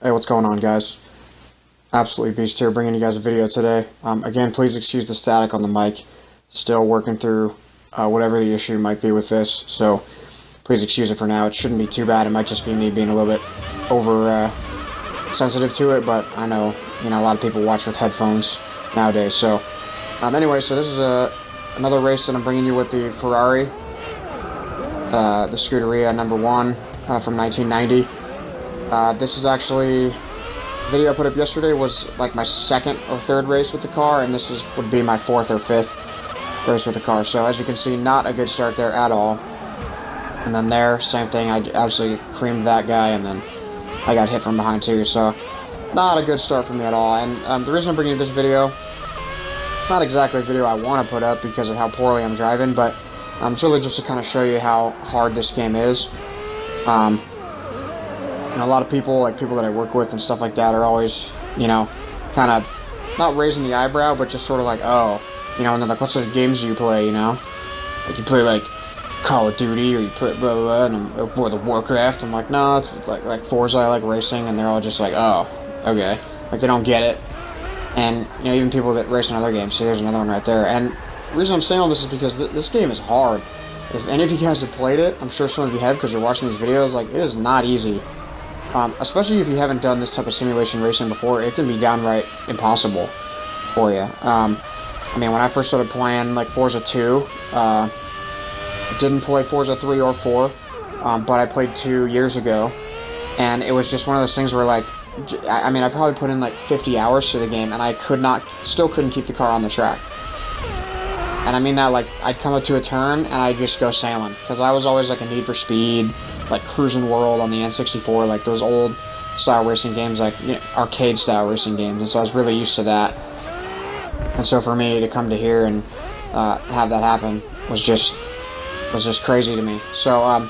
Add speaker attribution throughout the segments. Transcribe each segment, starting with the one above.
Speaker 1: Hey, what's going on, guys? Absolutely beast here, bringing you guys a video today. Again, please excuse the static on the mic. Still working through whatever the issue might be with this, so please excuse it for now. It shouldn't be too bad. It might just be me being a little bit over sensitive to it, but I know, a lot of people watch with headphones nowadays. So, anyway, so this is another race that I'm bringing you with the Ferrari, the Scuderia number 1 from 1990. This is actually, the video I put up yesterday was like my second or third race with the car, and this would be my fourth or fifth race with the car. So as you can see, not a good start there at all. And then there, same thing, I absolutely creamed that guy, and then I got hit from behind too, so not a good start for me at all. And the reason I'm bringing you this video, it's not exactly a video I want to put up because of how poorly I'm driving, but it's really just to kind of show you how hard this game is. A lot of people, like people that I work with and stuff like that, are always, kind of not raising the eyebrow, but just sort of like, oh, and they're like, what sort of games do you play, Like, you play, like, Call of Duty, or you play blah, blah, blah, and I'm, World of Warcraft. I'm like, no, it's like Forza, I like racing, and they're all just like, oh, okay. Like, they don't get it. And, even people that race in other games, see, there's another one right there. And the reason I'm saying all this is because this game is hard. If any of you guys have played it, I'm sure some of you have because you're watching these videos, like, it is not easy. Especially if you haven't done this type of simulation racing before, it can be downright impossible for you. When I first started playing, like, Forza 2, I didn't play Forza 3 or 4, but I played 2 years ago, and it was just one of those things where, like, I probably put in, like, 50 hours to the game, and I still couldn't keep the car on the track. And I mean that, like, I'd come up to a turn, and I'd just go sailing, because I was always, like, a Need for Speed, like Cruising World on the N64, like those old style racing games, like arcade style racing games, and so I was really used to that. And so for me to come to here and have that happen was just crazy to me. So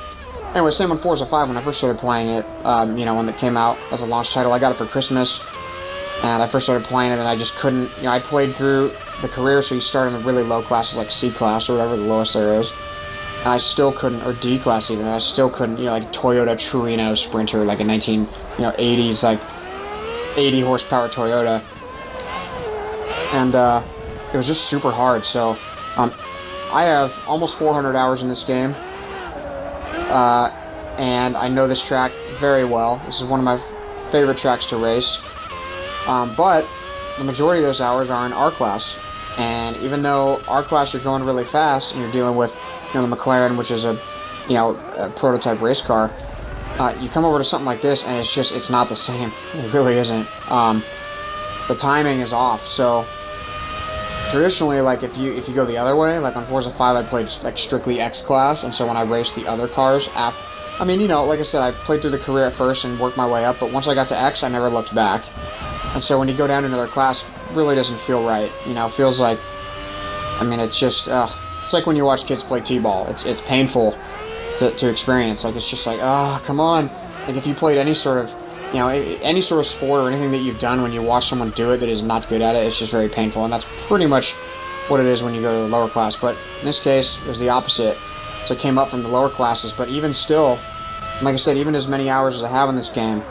Speaker 1: anyway, same on Forza 5 when I first started playing it. When it came out as a launch title, I got it for Christmas, and I first started playing it, and I just couldn't. I played through the career, so you start in the really low classes, like C class or whatever the lowest there is. And I still couldn't, or D class even, and I still couldn't, like Toyota Torino Sprinter, like a 1980s, like 80 horsepower Toyota. And it was just super hard. So I have almost 400 hours in this game, and I know this track very well. This is one of my favorite tracks to race. But the majority of those hours are in R class, and even though R class you're going really fast and you're dealing with the McLaren, which is a prototype race car, you come over to something like this, and it's not the same. It really isn't. The timing is off. So traditionally, like if you go the other way, like on Forza 5, I played like strictly X class, and so when I raced the other cars, like I said, I played through the career at first and worked my way up, but once I got to X, I never looked back. And so when you go down to another class, it really doesn't feel right. It feels like, it's just. It's like when you watch kids play t-ball. It's painful to experience. Like, it's just like, come on. Like, if you played any sort of, any sort of sport or anything that you've done, when you watch someone do it that is not good at it, it's just very painful. And that's pretty much what it is when you go to the lower class. But in this case, it was the opposite. So it came up from the lower classes. But even still, like I said, even as many hours as I have in this game,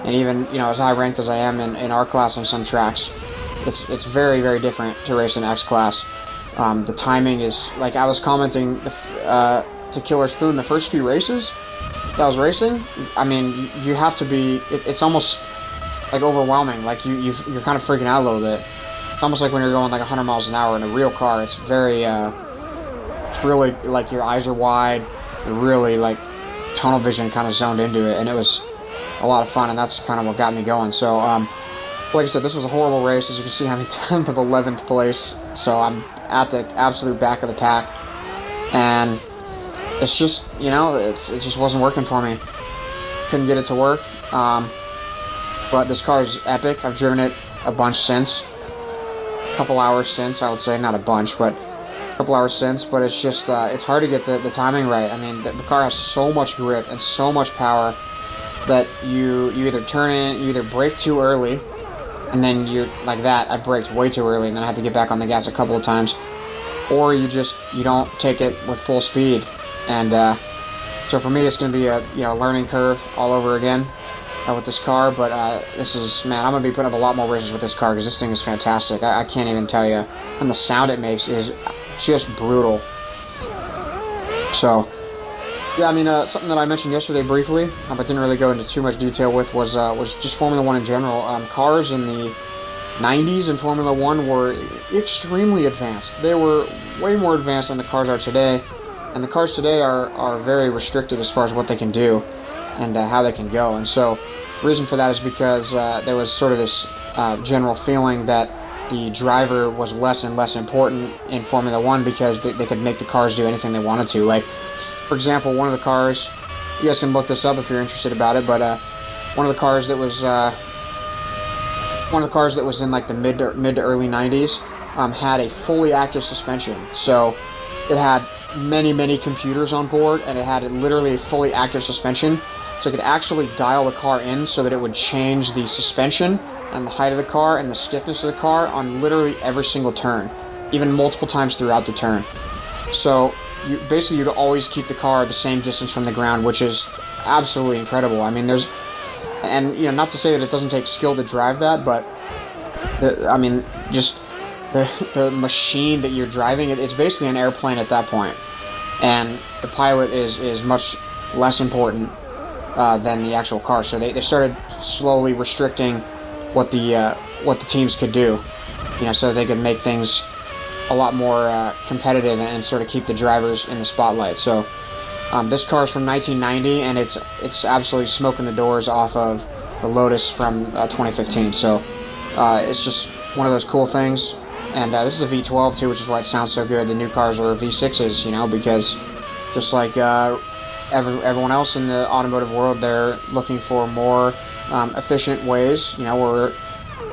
Speaker 1: and even, as high ranked as I am in R class on some tracks, it's very, very different to race in X class. The timing is, like I was commenting to Killer Spoon, the first few races that I was racing, you have to be, it's almost like overwhelming, like you're kind of freaking out a little bit. It's almost like when you're going like 100 miles an hour in a real car. It's very, it's really like your eyes are wide, you're really like tunnel vision kind of zoned into it, and it was a lot of fun, and that's kind of what got me going. So, like I said, this was a horrible race. As you can see, I'm in 10th of 11th place, so I'm at the absolute back of the pack, and it's just, it just wasn't working for me. Couldn't get it to work, but this car is epic. I've driven it a bunch since, a couple hours since, I would say, not a bunch, but a couple hours since, but it's just, it's hard to get the timing right. The car has so much grip and so much power that you either turn in, you either brake too early, and then you're like that. I braked way too early, and then I had to get back on the gas a couple of times. Or you don't take it with full speed. And so for me, it's going to be a learning curve all over again. with this car, but this is, man, I'm going to be putting up a lot more races with this car because this thing is fantastic. I can't even tell you. And the sound it makes is just brutal. So, yeah, I mean, something that I mentioned yesterday briefly, but didn't really go into too much detail with, was just Formula One in general. Cars in the 90s in Formula One were extremely advanced. They were way more advanced than the cars are today, and the cars today are very restricted as far as what they can do and how they can go. And so, the reason for that is because there was sort of this general feeling that the driver was less and less important in Formula One because they could make the cars do anything they wanted to. Like, for example, one of the cars, you guys can look this up if you're interested about it, but one of the cars that was in like the mid to early 90s had a fully active suspension. So it had many computers on board, and it had literally a fully active suspension. So it could actually dial the car in so that it would change the suspension and the height of the car and the stiffness of the car on literally every single turn, even multiple times throughout the turn. So you'd always keep the car the same distance from the ground, which is absolutely incredible. I mean, not to say that it doesn't take skill to drive that, but just the machine that you're driving, it's basically an airplane at that point, and the pilot is much less important than the actual car. So they started slowly restricting what the teams could do, so they could make things a lot more competitive and sort of keep the drivers in the spotlight. So this car is from 1990, and it's absolutely smoking the doors off of the Lotus from 2015. So it's just one of those cool things. And this is a V12 too, which is why it sounds so good. The new cars are V6s, because just like everyone else in the automotive world, they're looking for more efficient ways. Where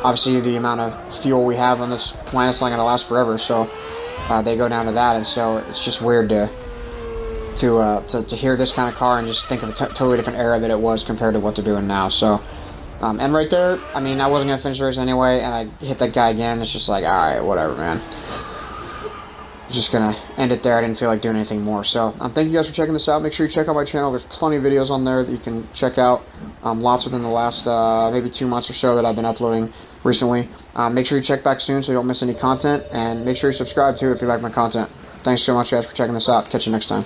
Speaker 1: obviously the amount of fuel we have on this planet's not going to last forever, so they go down to that. And so it's just weird to hear this kind of car and just think of a totally different era that it was compared to what they're doing now. So and right there, I mean, I wasn't going to finish the race anyway, and I hit that guy again. It's just like, alright, whatever, man. Just going to end it there. I didn't feel like doing anything more. So thank you guys for checking this out. Make sure you check out my channel. There's plenty of videos on there that you can check out. Lots within the last maybe 2 months or so that I've been uploading recently. Make sure you check back soon so you don't miss any content, and make sure you subscribe too if you like my content. Thanks so much, guys, for checking this out. Catch you next time.